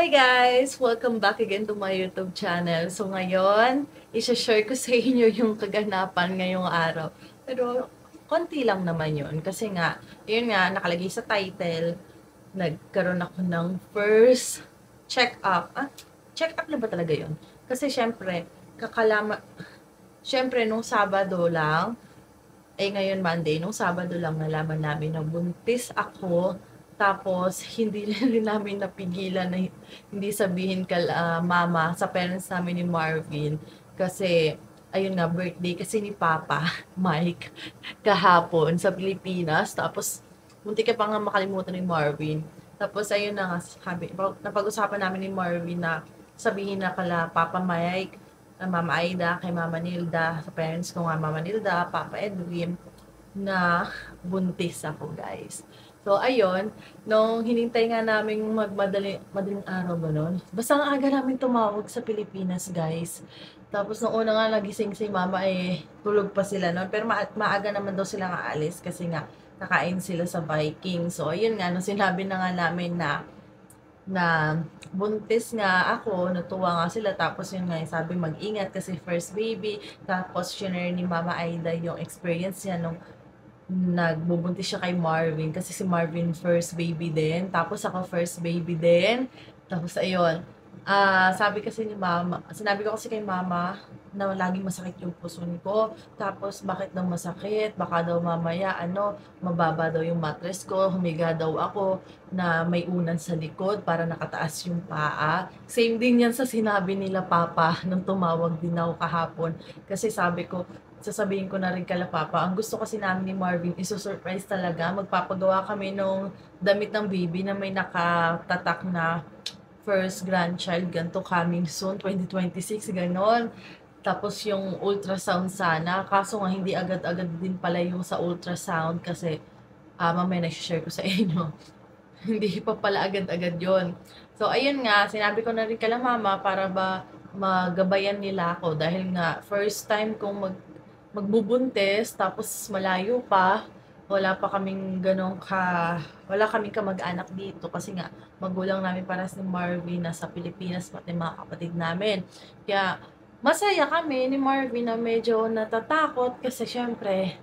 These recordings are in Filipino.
Hi guys! Welcome back again to my YouTube channel. So ngayon, isa-share ko sa inyo yung kaganapan ngayong araw. Pero konti lang naman yun. Kasi nga, yun nga, nakalagay sa title, nagkaroon ako ng first check-up. Check-up na ba talaga yun? Kasi syempre nung Sabado lang, ngayon Monday, nung Sabado lang nalaman namin na buntis ako. Tapos, hindi rin namin napigilan na hindi sabihin mama sa parents namin ni Marvin. Kasi, ayun nga, birthday kasi ni Papa, Mike, kahapon sa Pilipinas. Tapos, muntik ka pa nga makalimutan ni Marvin. Tapos, ayun na nga, napag-usapan namin ni Marvin na sabihin na kala Papa Mike, Mama Aida, kay Mama Nilda, sa parents ko nga, Mama Nilda, Papa Edwin, na buntis ako, guys. So, ayun, nung hinintay nga namin madaling araw ba nun? Basta ang aga namin tumawag sa Pilipinas, guys. Tapos, nung una nga nagising si Mama, tulog pa sila nun. Pero maaga naman daw silang aalis kasi nga, nakain sila sa Viking. So, ayun nga, nung sinabi na nga namin na buntis nga ako, natuwa nga sila, tapos yun nga, sabi mag-ingat kasi first baby, tapos share ni Mama Aida yung experience niya nung nagbubuntis siya kay Marvin, kasi si Marvin first baby din, tapos ako first baby din, tapos ayun, sabi kasi ni Mama, sinabi ko kasi kay Mama, na laging masakit yung puson ko, tapos bakit daw masakit, baka daw mamaya, mababa daw yung mattress ko, humiga daw ako, na may unan sa likod para nakataas yung paa. Same din yan sa sinabi nila Papa nung tumawag din ako kahapon. Kasi sabi ko, sasabihin ko na rin kala Papa, ang gusto kasi namin ni Marvin, isusurprise talaga. Magpapagawa kami nung damit ng baby na may nakatatak na first grandchild, ganito coming soon, 2026, ganon. Tapos yung ultrasound sana, kaso nga hindi agad-agad din pala yung sa ultrasound kasi mamaya na-share ko sa inyo. Hindi pa pala agad-agad yon. So, ayun nga, sinabi ko na rin kala Mama para ba magabayan nila ako dahil nga first time kong magbubuntis tapos malayo pa, wala kaming kamag-anak dito kasi nga magulang namin para si Marvin nasa Pilipinas pati mga kapatid namin. Kaya masaya kami ni Marvin na medyo natatakot kasi syempre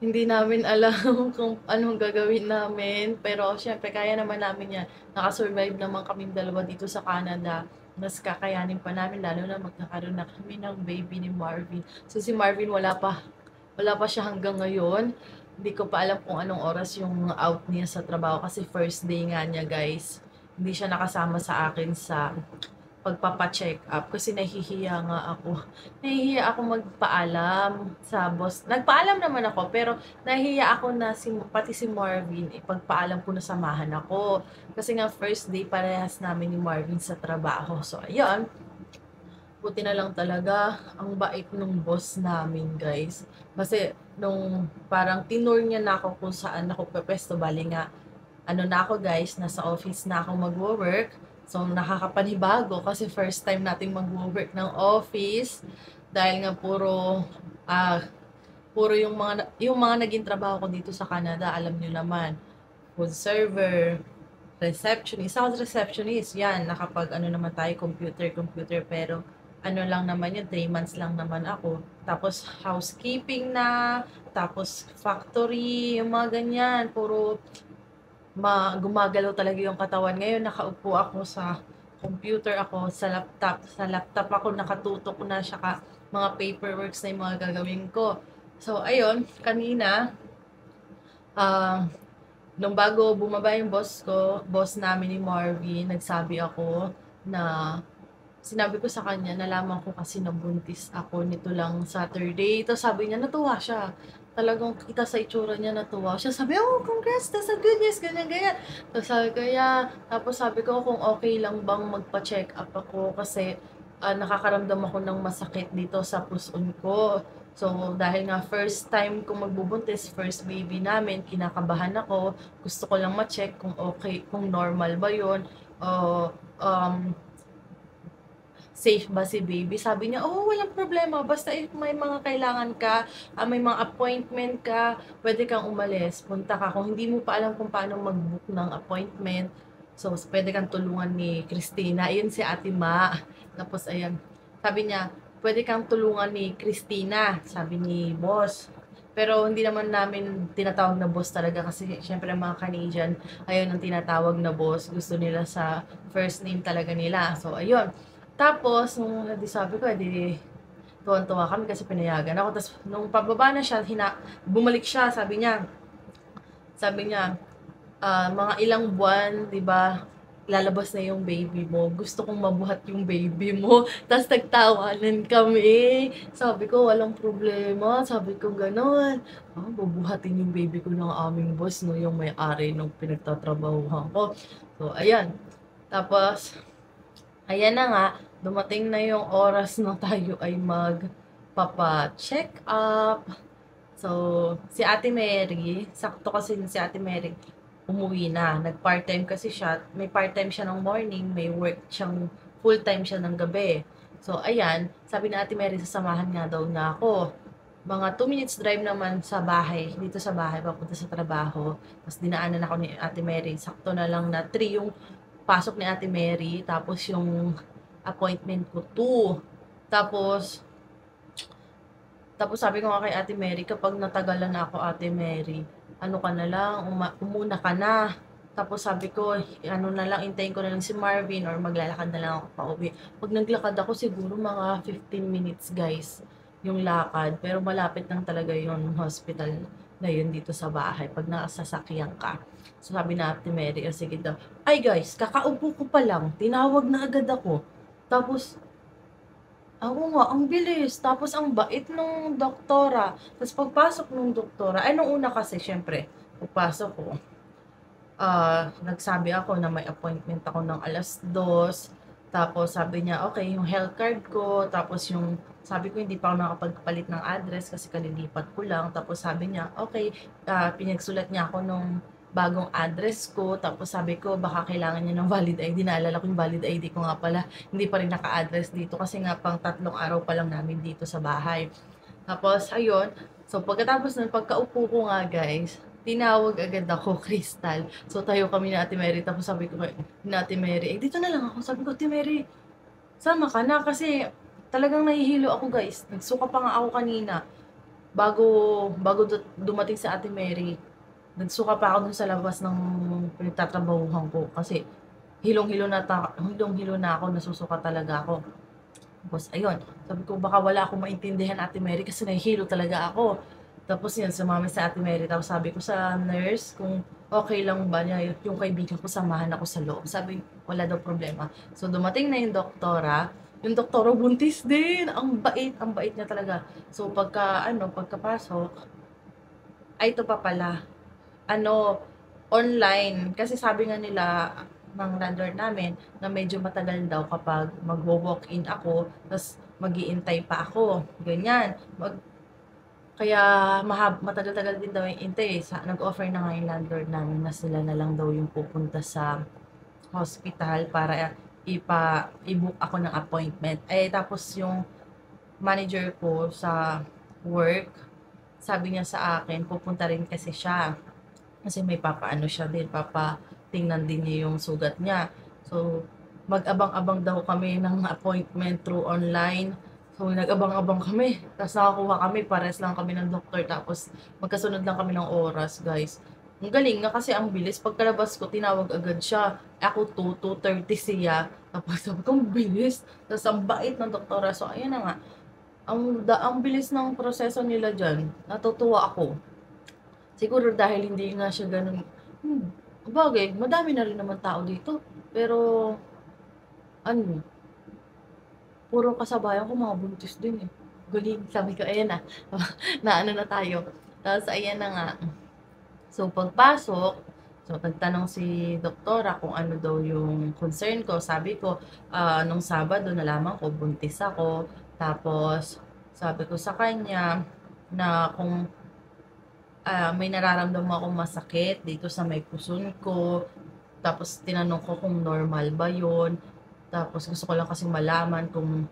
hindi namin alam kung anong gagawin namin. Pero syempre kaya naman namin yan. Nakasurvive naman kami dalawa dito sa Canada. Mas kakayanin pa namin lalo na magkakaroon na kami ng baby ni Marvin. So si Marvin wala pa siya hanggang ngayon. Hindi ko pa alam kung anong oras yung out niya sa trabaho kasi first day nga niya, guys. Hindi siya nakasama sa akin sa pagpapa-check up kasi nahihiya nga ako. Nahihiya ako magpaalam sa boss. Nagpaalam naman ako pero nahihiya ako na pati si Marvin ipagpaalam ko na samahan ako. Kasi nga first day parehas namin ni Marvin sa trabaho. So ayun, buti na lang talaga ang bait nung boss namin, guys. Kasi nung parang tinur niya na ako kung saan ako pepesto, bali nga na ako, guys, nasa office na ako magwo-work. So, nakakapanibago kasi first time nating mag-work ng office dahil nga puro yung mga naging trabaho ko dito sa Canada, alam niyo naman, food server, receptionist, sales receptionist, yan, nakapag naman tayo, computer, pero lang naman yun, 3 months lang naman ako. Tapos housekeeping na, tapos factory, yung mga ganyan, puro gumagalaw talaga yung katawan. Ngayon, nakaupo ako sa computer ako, sa laptop ako, nakatutok na siya mga paperworks na yung mga gagawin ko. So, ayun, kanina, uh, nung bago bumaba yung boss namin ni Marvin, nagsabi ako na, sinabi ko sa kanya, nalaman ko kasi nabuntis ako nito lang Saturday. Ito sabi niya, natuwa siya. Talagang kita sa itsura niya, natuwa siya. Sabi, oh, congrats, that's a good news, ganyan. Tapos sabi ko, yeah. Tapos sabi ko, kung okay lang bang magpa-check up ako kasi nakakaramdam ako ng masakit dito sa puson ko. So, dahil nga first time kong magbubuntis, first baby namin, kinakabahan ako. Gusto ko lang ma-check kung okay, kung normal ba yun. O, safe ba si baby? Sabi niya, oh, walang problema. Basta if may mga kailangan ka, may mga appointment ka, pwede kang umalis. Punta ka. Kung hindi mo pa alam kung paano mag-book ng appointment, So, pwede kang tulungan ni Christina. Ayun si Ate Ma. Tapos, ayan. Sabi niya, pwede kang tulungan ni Christina. Sabi ni boss. Pero hindi naman namin tinatawag na boss talaga kasi syempre mga Canadian, ayun ang tinatawag na boss. Gusto nila sa first name talaga nila. So, ayun. Tapos, nung sabi ko, edi tuwan-tuwa kami kasi pinayagan ako. Tapos, nung pababa na siya, bumalik siya, sabi niya, mga ilang buwan, 'di ba, lalabas na yung baby mo. Gusto kong mabuhat yung baby mo. Tapos nagtawanan kami. Sabi ko, walang problema. Sabi ko, gano'n. Bubuhatin yung baby ko ng aming boss, no, yung may-ari ng pinagtatrabahuhan ko. So, ayan. Tapos, ayan na nga, dumating na yung oras na tayo ay magpapa-check up. So, si Ate Mary, sakto kasi si Ate Mary, umuwi na. Nag-part-time kasi siya. May part-time siya ng morning, may work siyang full-time siya ng gabi. So, ayan, sabi ni Ate Mary, sasamahan nga daw na ako. Mga 2 minutes drive naman sa bahay, dito sa bahay, papunta sa trabaho. Tapos dinaanan ako ni Ate Mary. Sakto na lang na 3 yung pasok ni Ate Mary. Tapos yung appointment ko 2. Tapos, sabi ko nga kay Ate Mary, kapag natagalan na ako, Ate Mary, ano ka na lang, umuna ka na. Tapos sabi ko, ano na lang, hintayin ko na lang si Marvin or maglalakad na lang ako pa uwi. Pag naglakad ako, siguro mga 15 minutes, guys, yung lakad. Pero malapit lang talaga yung hospital na yun dito sa bahay pag nakasasakyan ka. So sabi na Ate Mary, sige daw. Ay guys, kakaupo ko pa lang, tinawag na agad ako. Tapos, oo nga, ang bilis. Tapos ang bait nung doktora. Tapos pagpasok nung doktora, ay nung una kasi syempre, pagpasok ko, nagsabi ako na may appointment ako ng 2:00. Tapos sabi niya, okay, yung health card ko. Tapos yung, sabi ko hindi pa ako nakapagpalit ng address kasi kalilipat ko lang. Tapos sabi niya, okay, pinagsulat niya ako nung bagong address ko. Tapos sabi ko, baka kailangan niya ng valid ID. Naalala ko yung valid ID ko nga pala. Hindi pa rin naka-address dito kasi nga pang 3 araw pa lang namin dito sa bahay. Tapos, ayun. So, pagkatapos ng pagkaupo ko nga, guys, tinawag agad ako, Crystal. So, tayo kami ni Ate Mary. Tapos sabi ko kay ni Ate Mary, dito na lang ako. Sabi ko, Ate Mary, sama ka na kasi talagang nahihilo ako, guys. Nagsuka pa nga ako kanina. Bago, dumating sa Ate Mary, nagsuka pa ako dun sa labas ng pinagtatrabahuhan ko kasi hilong-hilo na ako, nasusuka talaga ako. Tapos ayun, sabi ko baka wala akong maintindihan Ate Mary kasi nahihilo talaga ako. Tapos yun, sumama sa Ate Mary. Tapos sabi ko sa nurse kung okay lang ba niya yung kaibigan ko samahan ako sa loob. Sabi, wala daw problema. So dumating na yung doktora. Yung doktora buntis din. Ang bait niya talaga. So pagkapasok, ay ito pa pala. Online. Kasi sabi nga nila ng landlord namin na medyo matagal daw kapag magwo-walk-in ako, tapos mag-iintay pa ako. Ganyan. Kaya matagal-tagal din daw yung intay. Nag-offer na nga yung landlord namin na sila na lang daw yung pupunta sa hospital para i-book ako ng appointment. Tapos yung manager ko sa work, sabi niya sa akin, pupunta rin kasi siya. Kasi may papaano siya din, tingnan din niya yung sugat niya. So, mag-abang-abang daw kami ng appointment through online. So, nag-abang-abang kami. Tapos nakakuha kami, pares lang kami ng doktor. Tapos, magkasunod lang kami ng oras, guys. Ang galing nga kasi ang bilis. Pagkalabas ko, tinawag agad siya. Ako 2:30 siya. Tapos sabi ko, ang bilis. Tapos ang bait ng doktora. So, ayun na nga. Ang bilis ng proseso nila dyan. Natutuwa ako. Siguro dahil hindi nga siya ganun, bagay, madami na rin naman tao dito. Pero, ano, puro kasabayan ko mga buntis din eh. Galing, sabi ko, ayan na, na ano na tayo. Tapos, ayan na nga. So, pagpasok, so, nagtanong si doktora kung ano daw yung concern ko. Sabi ko, nung Sabado, nalaman ko, buntis ako. Tapos, sabi ko sa kanya na kung may nararamdaman akong masakit dito sa may puson ko. Tapos tinanong ko kung normal ba yun. Tapos gusto ko lang kasi malaman kung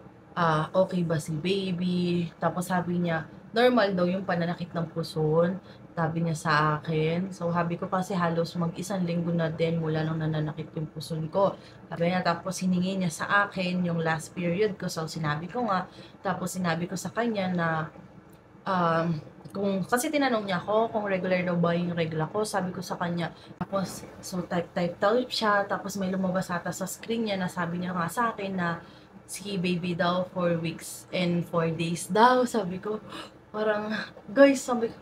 okay ba si baby. Tapos sabi niya, normal daw yung pananakit ng puson. sabi niya sa akin. So, sabi ko kasi halos mag-isang linggo na din mula nung nananakit yung puson ko. Sabi niya, tapos hiningi niya sa akin yung last period ko. So, sinabi ko nga, tapos sinabi ko sa kanya na, kasi tinanong niya ako kung regular daw ba yung regla ko. Sabi ko sa kanya, tapos, so type siya, tapos may lumabas ata sa screen niya na sabi niya nga sa akin na si baby daw 4 weeks and 4 days daw. Sabi ko, parang, guys, sabi ko,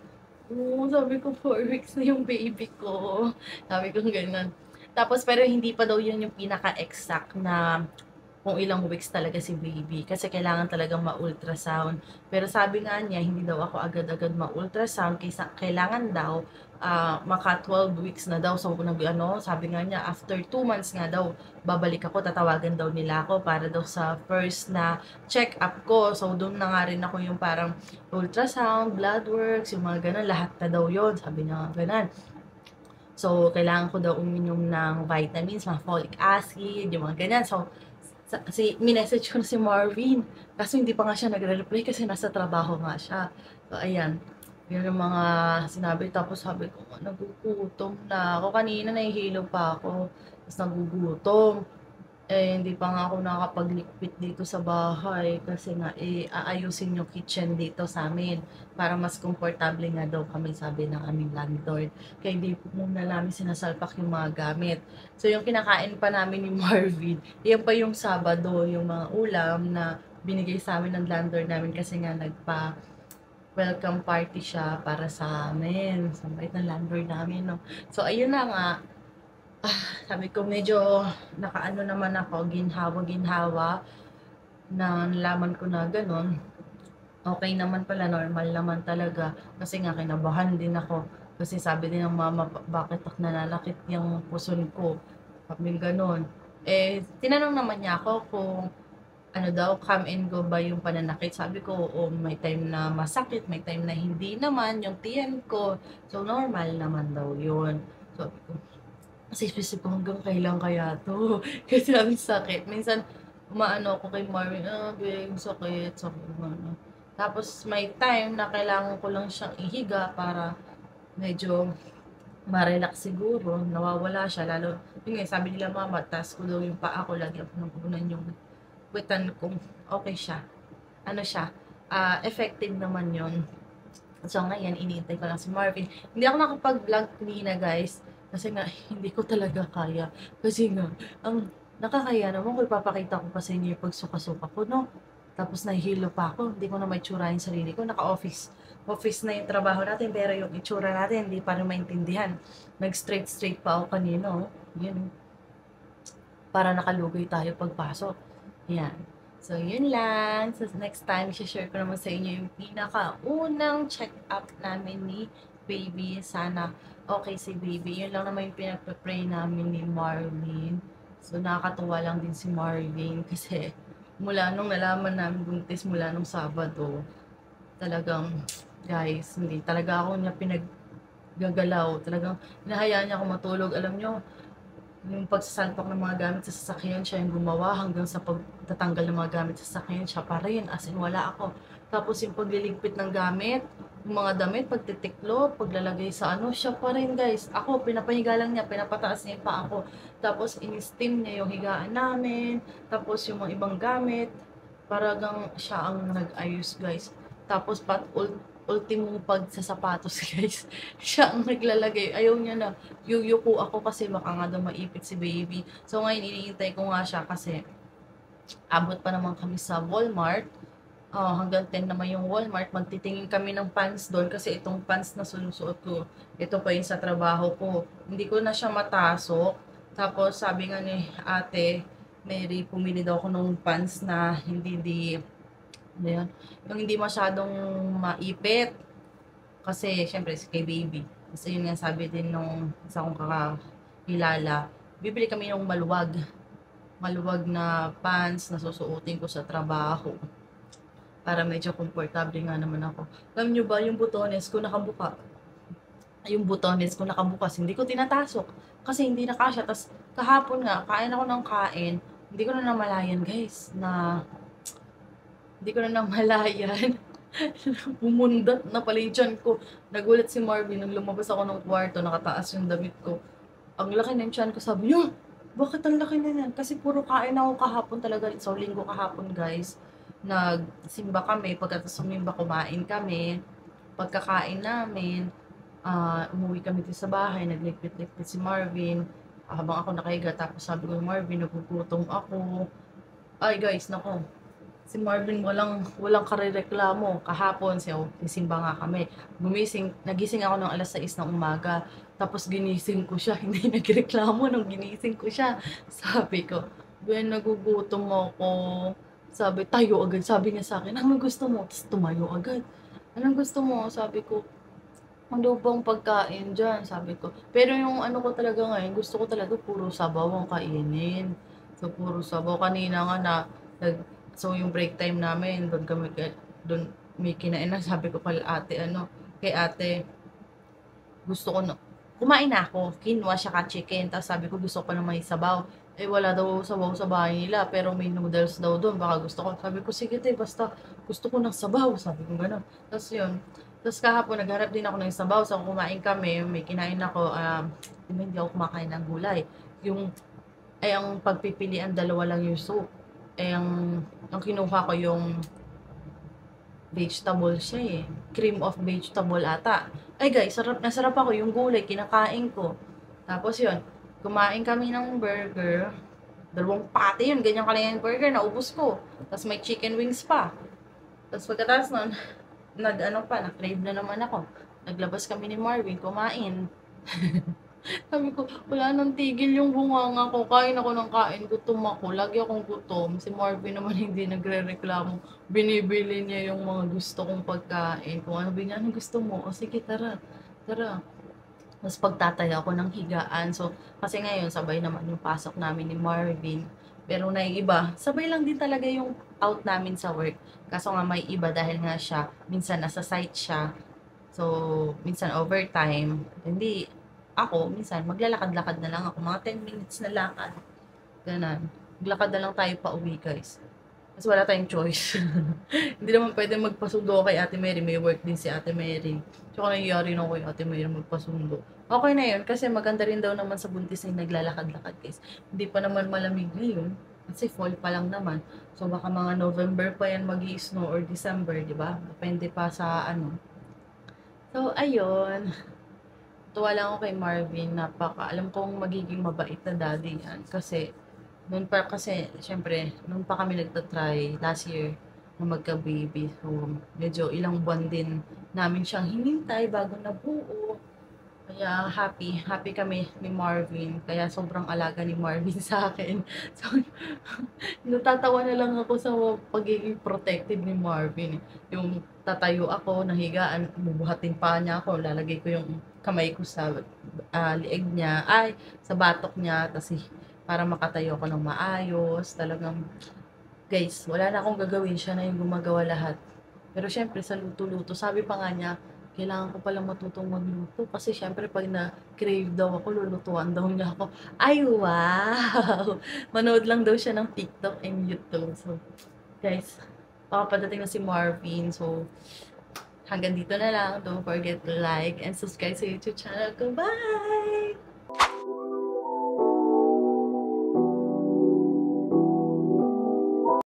oo, sabi ko 4 weeks na yung baby ko. Sabi ko ganun. Tapos pero hindi pa daw yun yung pinaka-exact na kung ilang weeks talaga si baby. Kasi kailangan talagang ma-ultrasound. Pero sabi nga niya, hindi daw ako agad-agad ma-ultrasound. Kailangan daw maka 12 weeks na daw. So sabi nga niya, after 2 months nga daw, babalik ako, tatawagan daw nila ako para daw sa first na check-up ko. So doon na nga rin ako yung parang ultrasound, blood works, yung mga ganun, lahat na daw yun. Sabi niya nga ganun. So, kailangan ko daw uminom ng vitamins, mga folic acid, yung mga ganyan. So, minessage ko na si Marvin. Kaso hindi pa nga siya nagre-reply kasi nasa trabaho nga siya. So, ayan. Yun yung mga sinabi. Tapos sabi ko, nagugutom na ako. Kanina nahihilo pa ako. Tapos nagugutom. Hindi pa nga ako nakakapaglikpit dito sa bahay kasi nga aayusin yung kitchen dito sa amin para mas komportable nga daw kami, sabi ng aming landlord. Kaya hindi po muna namin sinasalpak yung mga gamit. So yung kinakain pa namin ni Marvin, yan pa yung Sabado, yung mga ulam na binigay sa amin ng landlord namin kasi nga welcome party siya para sa amin. Sa bait ng landlord namin, no? So ayun na nga. Sabi ko medyo nakaano naman ako, ginhawa na nalaman ko na ganun. Okay naman pala, normal naman talaga. Kasi nga kinabahan din ako. Kasi sabi din ng mama, bakit ako nananakit yung puson ko? Sabi ganun. Tinanong naman niya ako kung ano daw, come and go ba yung pananakit. Sabi ko, oo, may time na masakit, may time na hindi naman, yung tiyan ko. So, normal naman daw yun. So, kasi isip ko hanggang kailan kaya 'to, kasi ang sakit. Minsan umaano ako kay Marvin, babe sakit ano. Tapos may time na kailangan ko lang siyang ihiga para medyo ma-relax siguro, nawawala siya lalo yun nga sabi nila mama taas ko daw yung paa ko, lagi ako napupunan yung puwetan kung okay siya. Ano siya, effective naman yun. So ngayon iniintay ko lang si Marvin. Hindi ako nakapag-vlog kanina guys, kasi nga hindi ko talaga kaya. Kasi nga, ang nakakaya naman kung ipapakita ko pa sa inyo yung pagsuka-suka ko, no? Tapos nahihilo pa ako, hindi ko na maitsura yung sarili ko. Naka-office. Office na yung trabaho natin, pero yung itsura natin, hindi pa rin maintindihan. Nag-straight pa ako kanina, oh. Yun, para nakalugay tayo pagpasok. Yan. So, yun lang. So, next time, share ko naman sa inyo yung pinaka-unang check-up namin ni baby. Sana okay si baby. Yun lang naman yung pinag-pray namin ni Marvin. So, nakakatuwa lang din si Marvin kasi mula nung nalaman namin buntis mula nung Sabado, talagang, guys, hindi talaga ako niya pinaggagalaw. Talagang, hinahayaan niya ako matulog. Alam nyo, yung pagsasalpak ng mga gamit sa sasakyan, siya yung gumawa hanggang sa pagtatanggal ng mga gamit sa sasakyan, siya pa rin, as in wala ako. Tapos yung pagliligpit ng gamit, yung mga damit, pagtitiklo, paglalagay sa ano, siya pa rin guys. Ako, pinapahiga lang niya, pinapataas niya pa ako. Tapos in-steam niya yung higaan namin, tapos yung mga ibang gamit, paragang siya ang nag-ayos guys. Tapos ultimong pagsasapatos guys, siya ang naglalagay. Ayaw niya na yuyuko ako kasi baka nga daw maipit si baby. So ngayon iniintay ko nga siya kasi abot pa naman kami sa Walmart. Hanggang 10 naman yung Walmart. Magtitingin kami ng pants doon kasi itong pants na sinusuot ko, ito pa yung sa trabaho ko. Hindi ko na siya matasok. Tapos sabi nga ni ate Mary, pumili daw ako ng pants na ano yun, yung hindi masyadong maipit. Kasi, syempre, kay baby. Kasi yun nga sabi din nung isa kong kakilala, bibili kami ng maluwag. Maluwag na pants na susuotin ko sa trabaho. Para medyo komportable nga naman ako. Alam nyo ba, yung butones ko nakabuka. Yung butones ko nakabukas, hindi ko tinatasok. Kasi hindi nakasya. Tapos, kahapon nga, kain ako ng kain. Hindi ko na namalayan, guys, na hindi ko na namalayan Bumundat na pala yung tiyan ko. Nagulat si Marvin nung lumabas ako ng kwarto, nakataas yung damit ko. Ang laki ng tiyan ko, sabi niya, bakit ang laki na yan? Kasi puro kain ako kahapon talaga. So, linggo kahapon, guys. Nagsimba kami, pagkatapos sumimba, kumain kami. Pagkakain namin, umuwi kami dito sa bahay, nagligpit-ligpit si Marvin. Habang ako nakahiga, tapos sabi ko, Marvin, nagugutom ako. Ay, guys, nako, si Marvin walang karereklamo. Kahapon simba nga kami. Nagising ako ng alas 6 ng umaga. Tapos ginising ko siya, hindi nagreklamo nung ginising ko siya. Sabi ko, "Ben, nagugutom ako." Sabi, "Tayo agad." Sabi niya sa akin, "Anong gusto mo?" Tapos tumayo agad. "Anong gusto mo?" Sabi ko, "Ano bang pagkain diyan?" Sabi ko. Pero yung ano ko talaga ngayon, gusto ko talaga puro sabaw ang kainin. So, puro sabaw. Kanina nga nag so yung break time namin, doon may kinain na, sabi ko pala kay ate, gusto ko na, kumain na ako, quinoa saka chicken, tapos sabi ko gusto ko pa ng may sabaw. Eh wala daw sabaw sa bahay nila, pero may noodles daw doon, baka gusto ko. Sabi ko, sige te, basta gusto ko ng sabaw, sabi ko gano'n. Tapos yun, tapos kahapon nagharap din ako ng sabaw, so kumain kami, may kinain ako, hindi ako kumakain ng gulay. Ang pagpipilian, dalawa lang yung soup. Ang kinuha ko yung vegetable siya eh. Cream of vegetable ata. Ay guys, sarap na sarap ako yung gulay, kinakain ko. Tapos yun, kumain kami ng burger. Dalawang pati yun, ganyan kalaki yung burger, naubos ko. Tapos may chicken wings pa. Tapos pagkatapos nun, nag-crave na naman ako. Naglabas kami ni Marvin, kumain. Sabi ko, wala nang tigil yung bunganga ko. Kain ako ng kain, gutom ako. Lagi akong gutom. Si Marvin naman hindi nagre-reklamo. Binibili niya yung mga gusto kong pagkain. Kung ano ba niya, ano gusto mo? O sige, tara. Tara. Tapos pagtataya ako ng higaan. So, kasi ngayon, sabay naman yung pasok namin ni Marvin. Pero na yung iba, sabay lang din talaga yung out namin sa work. Kaso nga may iba dahil nga siya, minsan nasa site siya. So, minsan overtime. Hindi, ako, minsan maglalakad-lakad na lang ako. Mga 10 minutes na lakad. Ganun. Maglakad na lang tayo pa uwi, guys. Kasi wala tayong choice. Hindi naman pwede magpasundo kay Ate Mary. May work din si Ate Mary. Tsaka nangyayari na kay Ate Mary magpasundo. Okay na yun. Kasi maganda rin daw naman sa buntis na naglalakad-lakad, guys. Hindi pa naman malamig ngayon. Kasi fall pa lang naman. So, baka mga November pa yan mag-i-snow or December, di ba? Depende pa sa ano. So, ayun. Tuwa lang ako kay Marvin. Alam kong magiging mabait na daddy yan. Kasi, syempre, noon pa kami nagtatry last year na magka-baby. So, medyo ilang buwan din namin siyang hinintay bago nabuo. Kaya happy kami ni Marvin. Kaya sobrang alaga ni Marvin sa akin. So, natatawa na lang ako sa pagiging protective ni Marvin. Yung tatayo ako, nahigaan, bubuhatin pa niya ako, lalagay ko yung kamay ko sa lieg niya, sa batok niya, kasi para makatayo ako ng maayos. Talagang, guys, wala na akong gagawin, siya na yung gumagawa lahat. Pero syempre, sa luto-luto, sabi pa nga niya, kailangan ko palang matutong magluto. Kasi syempre, pag na-crave daw ako, lulutuan daw niya ako. Ay, wow! Manood lang daw siya ng TikTok and YouTube. So, guys, papadating na si Marvin. So, hanggang dito na lang. Don't forget to like and subscribe sa YouTube channel ko. Bye!